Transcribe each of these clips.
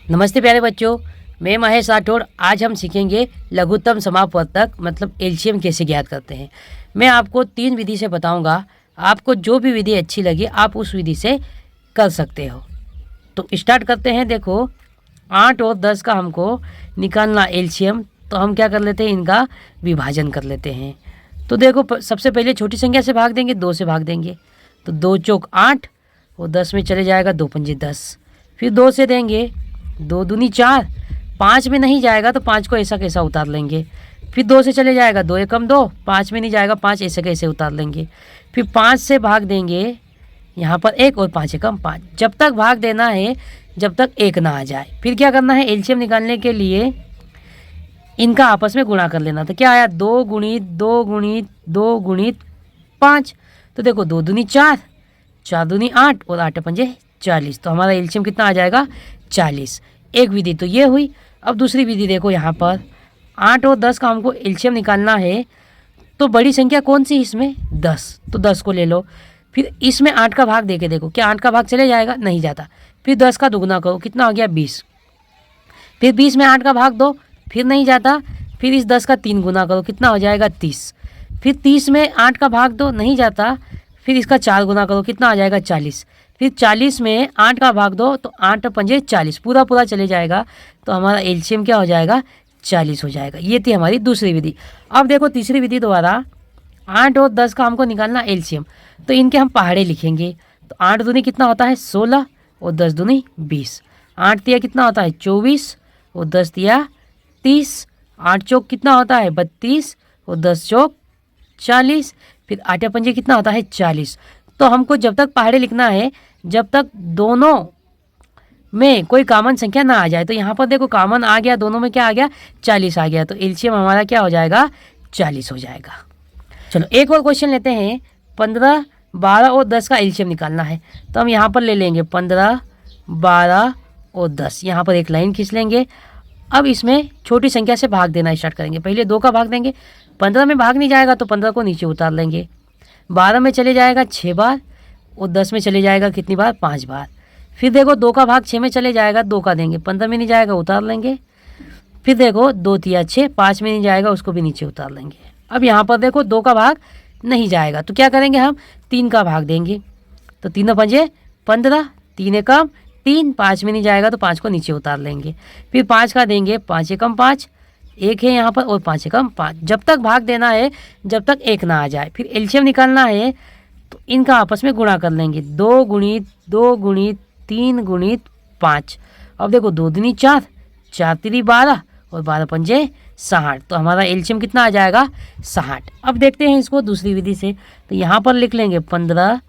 नमस्ते प्यारे बच्चों, मैं महेश राठौड़। आज हम सीखेंगे लघुत्तम समापवर्तक मतलब एलसीएम कैसे ज्ञात करते हैं। मैं आपको 3 विधि से बताऊंगा। आपको जो भी विधि अच्छी लगे आप उस विधि से कर सकते हो। तो स्टार्ट करते हैं। देखो 8 और 10 का हमको निकालना एलसीएम, तो हम क्या कर लेते हैं, इनका विभाजन कर लेते हैं। तो देखो सबसे पहले छोटी संख्या से भाग देंगे, 2 से भाग देंगे तो 2 चौक 8 और 10 में चले जाएगा 2 पंजे 10। फिर 2 से देंगे, 2 दूनी 4, 5 में नहीं जाएगा तो 5 को ऐसा कैसा उतार लेंगे। फिर 2 से चले जाएगा, 2 एकम 2, 5 में नहीं जाएगा, 5 ऐसे कैसे उतार लेंगे। फिर 5 से भाग देंगे, यहाँ पर 1 और 5 एकम 5। जब तक भाग देना है जब तक 1 ना आ जाए। फिर क्या करना है, एलसीएम निकालने के लिए इनका आपस में गुणा कर लेना। तो क्या आया, 2 गुणित 2 गुणित 2 गुणित 5। तो देखो 2 दूनी 4, 4 दूनी 8 और 8 पंजे 40। तो हमारा एलसीएम कितना आ जाएगा, 40। एक विधि तो ये हुई। अब दूसरी विधि देखो, यहाँ पर 8 और 10 का हमको एलसीएम निकालना है। तो बड़ी संख्या कौन सी इसमें, 10, तो 10 को ले लो। फिर इसमें 8 का भाग देके देखो, क्या 8 का भाग चले जाएगा, नहीं जाता। फिर 10 का दुगुना करो, कितना हो गया, 20। फिर 20 में 8 का भाग दो, फिर नहीं जाता। फिर इस 10 का 3 गुना करो, कितना हो जाएगा, 30। फिर 30 में 8 का भाग दो, नहीं जाता। फिर इसका 4 गुना करो, कितना आ जाएगा, 40। फिर 40 में 8 का भाग दो तो 8 पंजे 40, पूरा पूरा चले जाएगा। तो हमारा एलसीएम क्या हो जाएगा, 40 हो जाएगा। ये थी हमारी दूसरी विधि। अब देखो तीसरी विधि द्वारा 8 और 10 का हमको निकालना एलसीएम। तो इनके हम पहाड़े लिखेंगे। तो 8 दूनी कितना होता है, 16 और 10 दूनी 20। 8 तिया कितना होता है, 24 और 10 तिया 30। 8 चौक कितना होता है, 32 और 10 चौक 40। फिर 8 पंजे कितना होता है, 40। तो हमको जब तक पहाड़े लिखना है जब तक दोनों में कोई कॉमन संख्या ना आ जाए। तो यहाँ पर देखो कॉमन आ गया, दोनों में क्या आ गया, 40 आ गया। तो एलसीएम हमारा क्या हो जाएगा, 40 हो जाएगा। चलो एक और क्वेश्चन लेते हैं। 15, 12 और 10 का एलसीएम निकालना है। तो हम यहाँ पर ले लेंगे 15, 12 और 10, यहाँ पर एक लाइन खींच लेंगे। अब इसमें छोटी संख्या से भाग देना स्टार्ट करेंगे। पहले 2 का भाग देंगे, 15 में भाग नहीं जाएगा तो 15 को नीचे उतार लेंगे। 12 में चले जाएगा 6 बार और 10 में चले जाएगा कितनी बार, 5 बार। फिर देखो 2 का भाग 6 में चले जाएगा, 2 का देंगे, 15 में नहीं जाएगा, उतार लेंगे। फिर देखो 2 तिया 6, 5 में नहीं जाएगा, उसको भी नीचे उतार लेंगे। अब यहाँ पर देखो 2 का भाग नहीं जाएगा तो क्या करेंगे, हम 3 का भाग देंगे। तो 3 पंजे 15, 3 एकम 3, 5 में नहीं जाएगा तो 5 को नीचे उतार लेंगे। फिर 5 का देंगे, 5 एकम 5, 1 है यहाँ पर और 5 एकम 5। जब तक भाग देना है जब तक 1 ना आ जाए। फिर एलसीएम निकालना है तो इनका आपस में गुणा कर लेंगे। 2 गुणित 2 गुणित 3 गुणित 5। अब देखो 2 दूनी 4, 4 तिरी 12 और 12 पंजे 60। तो हमारा एलसीएम कितना आ जाएगा, 60। अब देखते हैं इसको दूसरी विधि से। तो यहाँ पर लिख लेंगे 15,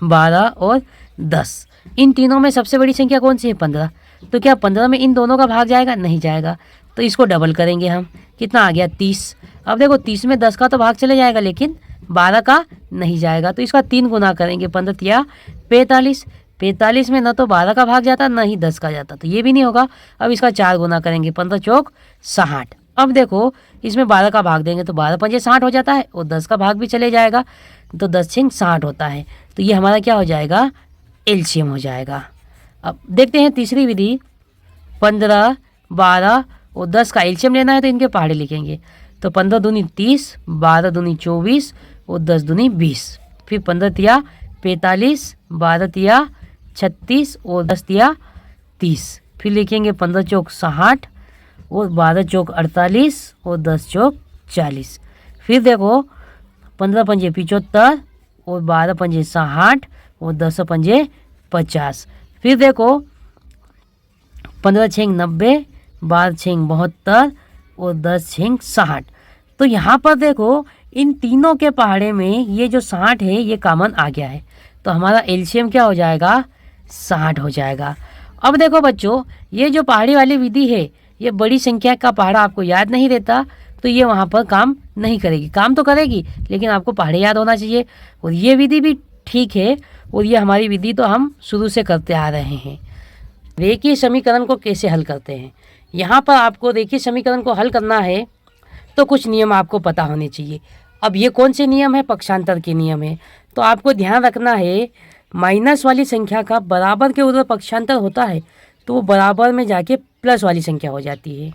12 और 10। इन तीनों में सबसे बड़ी संख्या कौन सी है, 15। तो क्या 15 में इन दोनों का भाग जाएगा, नहीं जाएगा। तो इसको डबल करेंगे हम, कितना आ गया, 30। अब देखो 30 में 10 का तो भाग चले जाएगा लेकिन 12 का नहीं जाएगा। तो इसका 3 गुना करेंगे, 15 तिया 45। 45 में न तो 12 का भाग जाता न ही 10 का जाता, तो ये भी नहीं होगा। अब इसका 4 गुना करेंगे, 15 चौक 60। अब देखो इसमें 12 का भाग देंगे तो 12 पंजे 60 हो जाता है और 10 का भाग भी चले जाएगा तो 10 छिंग 60 होता है। तो ये हमारा क्या हो जाएगा, एलसीएम हो जाएगा। अब देखते हैं तीसरी विधि। 15, 12 और 10 का एलसीएम लेना है तो इनके पहाड़े लिखेंगे। तो 15 दूनी 30, 12 दूनी 24 और 10 दूनी 20। फिर 15 तिया 45, 12 तिया 36 और 10 तिया 30। फिर लिखेंगे 15 चौक 60 और 12 चौक 48 और 10 चौक 40। फिर देखो 15 पंजे 75 और 12 पंजे 60 और 10 पंजे 50। फिर देखो 15 छिंग 90, 12 छिंग 72 और 10 छिंग 60। तो यहाँ पर देखो इन तीनों के पहाड़े में ये जो 60 है ये कॉमन आ गया है। तो हमारा एलसीएम क्या हो जाएगा, 60 हो जाएगा। अब देखो बच्चों, ये जो पहाड़ी वाली विधि है ये बड़ी संख्या का पहाड़ा आपको याद नहीं रहता तो ये वहाँ पर काम नहीं करेगी। काम तो करेगी लेकिन आपको पहाड़े याद होना चाहिए। और ये विधि भी ठीक है और ये हमारी विधि तो हम शुरू से करते आ रहे हैं। रेखीय समीकरण को कैसे हल करते हैं, यहाँ पर आपको रेखीय समीकरण को हल करना है तो कुछ नियम आपको पता होने चाहिए। अब ये कौन से नियम है, पक्षांतर के नियम है। तो आपको ध्यान रखना है माइनस वाली संख्या का बराबर के उधर पक्षांतर होता है तो वो बराबर में जाके प्लस वाली संख्या हो जाती है,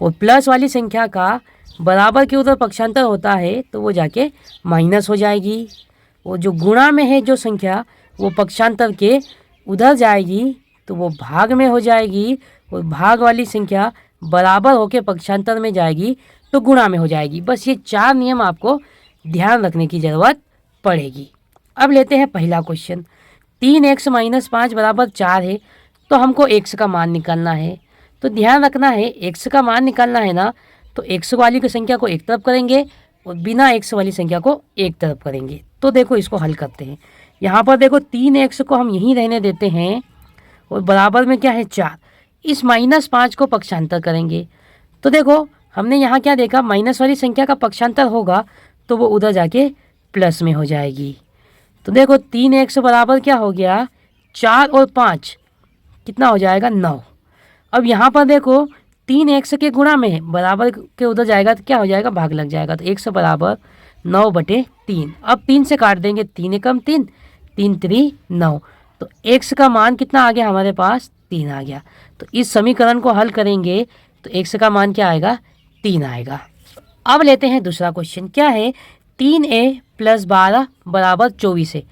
और प्लस वाली संख्या का बराबर के उधर पक्षांतर होता है तो वो जाके माइनस हो जाएगी, और जो गुणा में है जो संख्या वो पक्षांतर के उधर जाएगी तो वो भाग में हो जाएगी, और भाग वाली संख्या बराबर होके पक्षांतर में जाएगी तो गुणा में हो जाएगी। बस ये 4 नियम आपको ध्यान रखने की ज़रूरत पड़ेगी। अब लेते हैं पहला क्वेश्चन। 3x - 5 बराबर 4 है, तो हमको x का मान निकालना है। तो ध्यान रखना है, x का मान निकालना है ना, तो x वाली की संख्या को एक तरफ करेंगे और बिना x वाली संख्या को एक तरफ करेंगे। तो देखो इसको हल करते हैं। यहाँ पर देखो 3x को हम यहीं रहने देते हैं और बराबर में क्या है 4। इस -5 को पक्षांतर करेंगे तो देखो हमने यहाँ क्या देखा, माइनस वाली संख्या का पक्षांतर होगा तो वो उधर जाके प्लस में हो जाएगी। तो देखो 3x बराबर क्या हो गया, 4 और 5 कितना हो जाएगा 9। अब यहाँ पर देखो 3x के गुणा में है, बराबर के उधर जाएगा तो क्या हो जाएगा, भाग लग जाएगा। तो x बराबर 9/3। अब 3 से काट देंगे, 3 एकम 3, 3 3 9। तो x का मान कितना आ गया हमारे पास, 3 आ गया। तो इस समीकरण को हल करेंगे तो x का मान क्या आएगा, 3 आएगा। अब लेते हैं दूसरा क्वेश्चन। क्या है, 3a + 12 बराबर 24 है।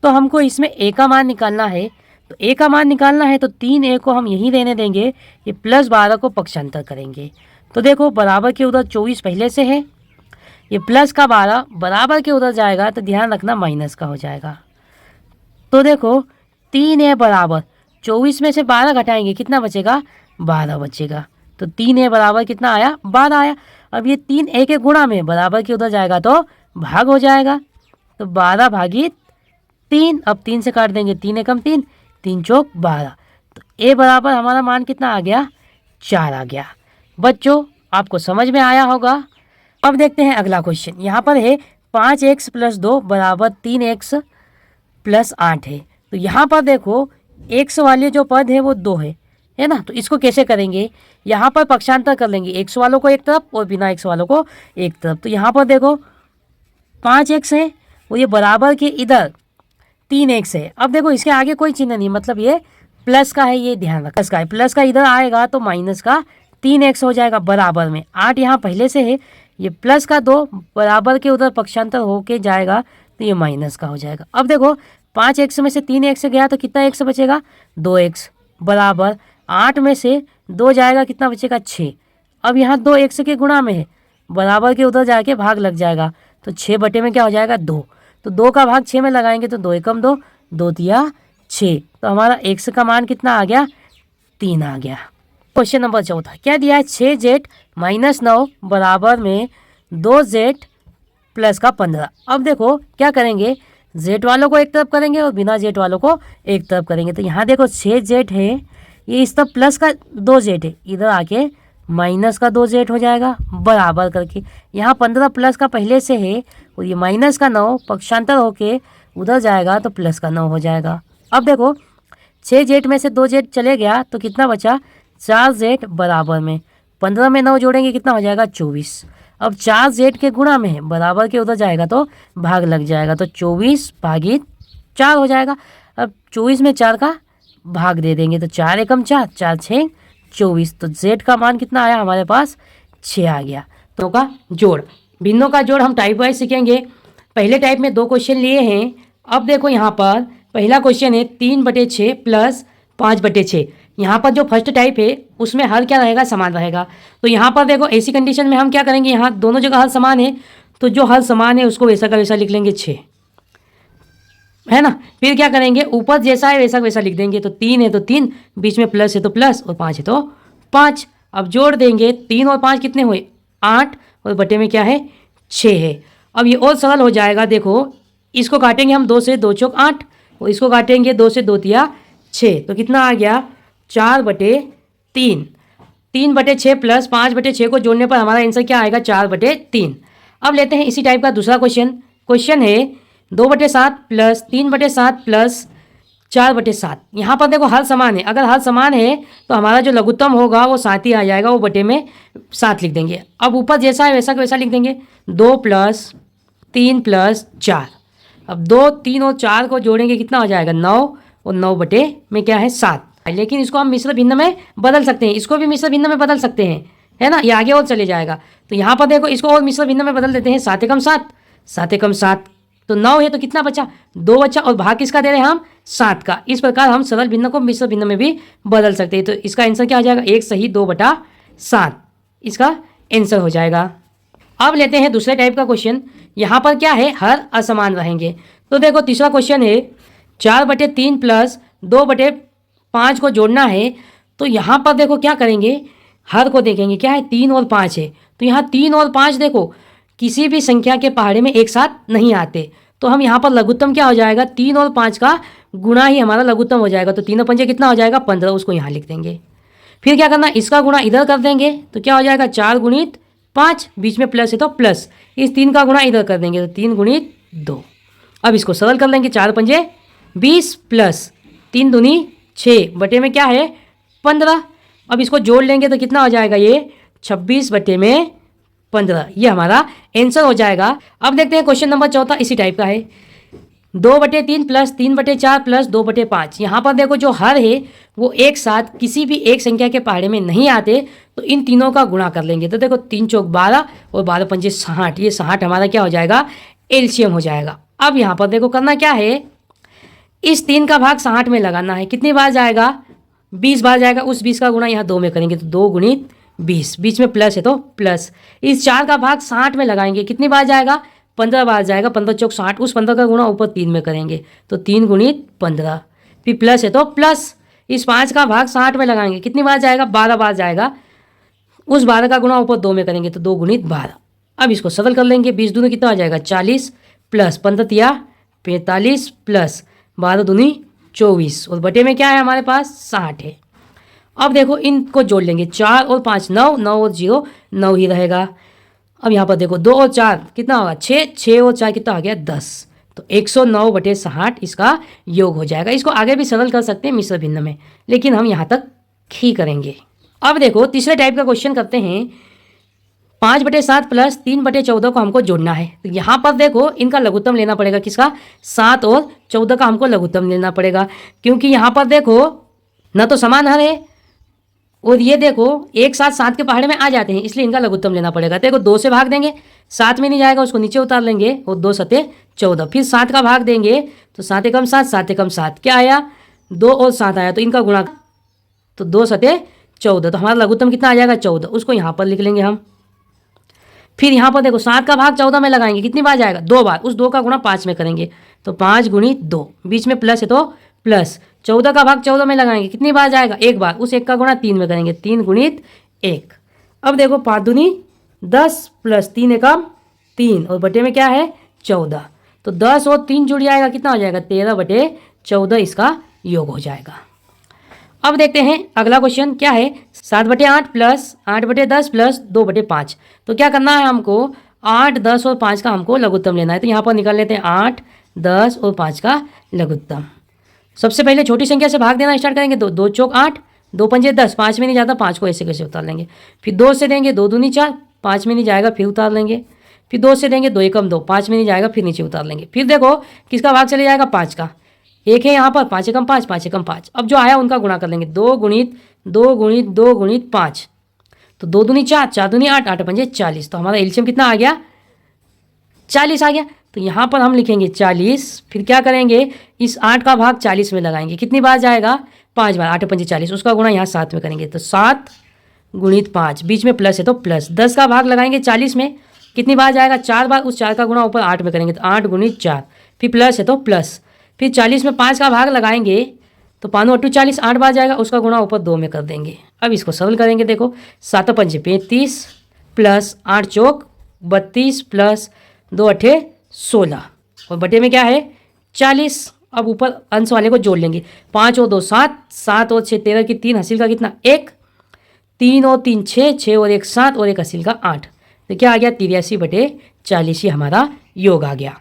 तो हमको इसमें a का मान निकालना है। तो a का मान निकालना है तो 3a को हम यहीं रहने देंगे, ये +12 को पक्षांतर करेंगे। तो देखो बराबर के उधर 24 पहले से है, ये प्लस का 12 बराबर के उधर जाएगा तो ध्यान रखना माइनस का हो जाएगा। तो देखो 3a बराबर 24 में से 12 घटाएंगे, कितना बचेगा, 12 बचेगा। तो 3a बराबर कितना आया, 12 आया। अब ये 3a के गुणा में बराबर के उधर जाएगा तो भाग हो जाएगा। तो 12 भागित 3, अब 3 से काट देंगे, 3 एकम 3, 3 चौक 12। तो a बराबर हमारा मान कितना आ गया, 4 आ गया। बच्चों आपको समझ में आया होगा। अब देखते हैं अगला क्वेश्चन। यहाँ पर है 5x + 2 बराबर 3x + 8 है। तो यहाँ पर देखो x वाले जो पद है वो 2 है ना। तो इसको कैसे करेंगे, यहाँ पर पक्षांतर कर लेंगे, x वालों को एक तरफ और बिना x वालों को एक तरफ। तो यहाँ पर देखो 5x है, वो ये बराबर के इधर 3x है। अब देखो इसके आगे कोई चिन्ह नहीं, मतलब ये प्लस का है, ये ध्यान रखना। प्लस का है, प्लस का इधर आएगा तो माइनस का 3x हो जाएगा बराबर में। 8 यहाँ पहले से है, ये प्लस का 2 बराबर के उधर पक्षांतर होके जाएगा तो ये माइनस का हो जाएगा। अब देखो 5x में से 3x गया तो कितना x बचेगा, 2x बराबर 8 में से 2 जाएगा, कितना बचेगा 6। अब यहाँ 2x के गुणा में है, बराबर के उधर जाके भाग लग जाएगा तो 6 बटे में क्या हो जाएगा, 2। तो 2 का भाग 6 में लगाएंगे तो 2 एकम 2, 2 तिया 6। तो हमारा x का मान कितना आ गया, 3 आ गया। क्वेश्चन नंबर 4 क्या दिया है, 6z - 9 बराबर में 2z + 15। अब देखो क्या करेंगे, z वालों को एक तरफ करेंगे और बिना z वालों को एक तरफ करेंगे। तो यहाँ देखो 6z है, ये इस तरफ प्लस का 2z है, इधर आके माइनस का 2z हो जाएगा बराबर करके। यहाँ 15 प्लस का पहले से है और ये माइनस का 9 पक्षांतर होके उधर जाएगा तो प्लस का 9 हो जाएगा। अब देखो 6z में से 2z चले गया तो कितना बचा, 4z बराबर में 15 में 9 जोड़ेंगे कितना हो जाएगा, 24। अब 4z के गुणा में है, बराबर के उधर जाएगा तो भाग लग जाएगा तो 24 भागित 4 हो जाएगा। अब 24 में 4 का भाग दे देंगे तो 4 एकम 4, 4 6 24। तो z का मान कितना आया हमारे पास, 6 आ गया। तो का जोड़, भिन्नों का जोड़ हम टाइप वाइज सीखेंगे। पहले टाइप में 2 क्वेश्चन लिए हैं। अब देखो यहाँ पर पहला क्वेश्चन है 3/6 + 5/6। यहाँ पर जो फर्स्ट टाइप है उसमें हल क्या रहेगा, समान रहेगा। तो यहाँ पर देखो ऐसी कंडीशन में हम क्या करेंगे, यहाँ दोनों जगह हल समान है तो जो हल समान है उसको वैसा का वैसा लिख लेंगे 6, है ना। फिर क्या करेंगे, ऊपर जैसा है वैसा वैसा लिख देंगे। तो 3 है तो 3, बीच में प्लस है तो प्लस, और 5 है तो 5। अब जोड़ देंगे, 3 और 5 कितने हुए, 8, और बटे में क्या है, 6 है। अब ये और सरल हो जाएगा। देखो इसको काटेंगे हम 2 से 2 चौक 8, और इसको काटेंगे 2 से 2 तिया 6। तो कितना आ गया, 4/3। 3/6 + 5/6 को जोड़ने पर हमारा आंसर क्या आएगा, 4/3। अब लेते हैं इसी टाइप का दूसरा क्वेश्चन। क्वेश्चन है 2/7 + 3/7 + 4/7। यहाँ पर देखो हल समान है, अगर हल समान है तो हमारा जो लघुत्तम होगा वो 7 ही आ जाएगा, वो बटे में 7 लिख देंगे। अब ऊपर जैसा है वैसा का वैसा लिख देंगे, 2 + 3 + 4। अब 2, 3 और 4 को जोड़ेंगे कितना हो जाएगा, 9, और 9 बटे में क्या है 7। लेकिन इसको हम मिश्र भिन्न में बदल सकते हैं, इसको भी मिश्र भिन्न में बदल सकते हैं, है ना, ये आगे और चले जाएगा। तो यहाँ पर देखो इसको और मिश्र भिन्न में बदल देते हैं, 7 एकम 7, 7 एकम 7 तो 9 है, तो कितना बचा, 2 बचा, और भाग किसका दे रहे हैं हम, 7 का। इस प्रकार हम सरल भिन्न को मिश्र भिन्न में भी बदल सकते हैं। तो इसका आंसर क्या हो जाएगा, 1 सही 2/7 इसका आंसर हो जाएगा। अब लेते हैं दूसरे टाइप का क्वेश्चन। यहाँ पर क्या है, हर असमान रहेंगे। तो देखो तीसरा क्वेश्चन है 4/3 प्लस 2/5 को जोड़ना है। तो यहाँ पर देखो क्या करेंगे, हर को देखेंगे, क्या है 3 और 5 है। तो यहाँ 3 और 5 देखो किसी भी संख्या के पहाड़े में एक साथ नहीं आते, तो हम यहाँ पर लघुत्तम क्या हो जाएगा, 3 और 5 का गुणा ही हमारा लघुत्तम हो जाएगा। तो 3 और 5 कितना हो जाएगा, 15, उसको यहाँ लिख देंगे। फिर क्या करना, इसका गुणा इधर कर देंगे, तो क्या हो जाएगा 4 गुणित 5, बीच में प्लस है तो प्लस, इस 3 का गुणा इधर कर देंगे, तो 3 गुणित 2। अब इसको सरल कर लेंगे, 4 पंजे 20 प्लस 3 दूनी 6 बटे में क्या है 15। अब इसको जोड़ लेंगे तो कितना हो जाएगा, ये 26 बटे में 15, ये हमारा आंसर हो जाएगा। अब देखते हैं क्वेश्चन नंबर चौथा, इसी टाइप का है 2/3 प्लस 3/4 प्लस 2/5। यहाँ पर देखो जो हर है वो एक साथ किसी भी एक संख्या के पहाड़े में नहीं आते, तो इन तीनों का गुणा कर लेंगे। तो देखो 3 चौक 12 और 12 पंजे 60, ये 60 हमारा क्या हो जाएगा, एलसीएम हो जाएगा। अब यहाँ पर देखो करना क्या है, इस 3 का भाग 60 में लगाना है, कितनी बार जाएगा, 20 बार जाएगा। उस 20 का गुणा यहाँ 2 में करेंगे, तो 2 गुणित 20, बीच में प्लस है तो प्लस। इस 4 का भाग 60 में लगाएंगे, कितनी बार जाएगा, 15 बार जाएगा, 15 चौक 60, उस 15 का गुणा ऊपर 3 में करेंगे, तो 3 गुणित 15, फिर प्लस है तो प्लस। इस 5 का भाग 60 में लगाएंगे, कितनी बार जाएगा, 12 बार जाएगा, उस 12 का गुणा ऊपर 2 में करेंगे, तो 2 गुणित 12। अब इसको सरल कर लेंगे, 20 दूनी कितना आ जाएगा 40 प्लस 15 तिया 45 प्लस 12 दूनी 24, और बटे में क्या है हमारे पास 60 है। अब देखो इनको जोड़ लेंगे, 4 और 5 9, 9 और 0 9 ही रहेगा। अब यहाँ पर देखो 2 और 4 कितना होगा 6, 6 और 4 कितना आ गया 10, तो 109/60 इसका योग हो जाएगा। इसको आगे भी सरल कर सकते हैं मिश्र भिन्न में, लेकिन हम यहाँ तक ही करेंगे। अब देखो तीसरे टाइप का क्वेश्चन करते हैं, 5/7 प्लस 3/14 को हमको जोड़ना है। तो यहाँ पर देखो इनका लघुत्तम लेना पड़ेगा, किसका, 7 और 14 का हमको लघुत्तम लेना पड़ेगा, क्योंकि यहाँ पर देखो न तो समान हर है, और ये देखो एक साथ 7 के पहाड़े में आ जाते हैं, इसलिए इनका लघुत्तम लेना पड़ेगा। देखो 2 से भाग देंगे, 7 में नहीं जाएगा, उसको नीचे उतार लेंगे, और 2 सते 14, फिर 7 का भाग देंगे, तो 7 एकम 7, 7 एकम 7 क्या आया 2 और 7 आया, तो इनका गुणा, तो 2 सते 14, तो हमारा लघुत्तम कितना आ जाएगा 14, उसको यहाँ पर लिख लेंगे हम। फिर यहाँ पर देखो 7 का भाग 14 में लगाएंगे, कितनी बार जाएगा 2 बार, उस 2 का गुणा 5 में करेंगे, तो 5 गुणित 2, बीच में प्लस है तो प्लस। 14 का भाग 14 में लगाएंगे, कितनी बार जाएगा 1 बार, उस 1 का गुणा 3 में करेंगे, 3 गुणित 1। अब देखो 5 दूनी 10 प्लस 3 एकम 3, और बटे में क्या है 14, तो 10 और 3 जुड़ जाएगा, कितना हो जाएगा 13/14 इसका योग हो जाएगा। अब देखते हैं अगला क्वेश्चन क्या है, 7/8 प्लस 8/10 प्लस 2/5। तो क्या करना है हमको, 8, 10 और 5 का हमको लघुत्तम लेना है। तो यहाँ पर निकाल लेते हैं 8, 10 और 5 का लघुत्तम। सबसे पहले छोटी संख्या से भाग देना स्टार्ट करेंगे, 2 चौक 8, 2 पंजे 10, 5 में नहीं जाता, 5 को ऐसे कैसे उतार लेंगे। फिर 2 से देंगे, 2 दूनी 4, 5 में नहीं जाएगा, फिर उतार लेंगे। फिर 2 से देंगे, 2 एकम 2, 5 में नहीं जाएगा, फिर नीचे उतार लेंगे। फिर देखो किसका भाग चले जाएगा 5 का, 1 है यहाँ पर, 5 एकम 5, 5 एकम 5। अब जो आया उनका गुणा कर लेंगे, 2 गुणित 2 गुणित 2 गुणित 5, तो 2 दूनी 4, 4 दूनी 8, 8 पंजे 40, तो हमारा एलसीएम कितना आ गया 40 आ गया। तो यहाँ पर हम लिखेंगे 40, फिर क्या करेंगे, इस 8 का भाग 40 में लगाएंगे, कितनी बार जाएगा 5 बार, 8 पंजे 40, उसका गुणा यहाँ 7 में करेंगे, तो 7 गुणित 5, बीच में प्लस है तो प्लस। 10 का भाग लगाएंगे 40 में, कितनी बार जाएगा 4 बार, उस 4 का गुणा ऊपर 8 में करेंगे, तो 8 गुणित 4, फिर प्लस है तो प्लस। फिर 40 में 5 का भाग लगाएंगे, तो 5 8 40, 8 बार जाएगा, उसका गुणा ऊपर 2 में कर देंगे। अब इसको सरल करेंगे, देखो 7 पंजे 35 प्लस 8 चौक 32 प्लस 2 अठे 16, और बटे में क्या है 40। अब ऊपर अंश वाले को जोड़ लेंगे, 5 और 2 7, 7 और 6 13 की 3 हासिल का कितना 1, 3 और 3 6, 6 और 1 7 और 1 हासिल का 8, तो क्या आ गया 83/40 ही हमारा योग आ गया।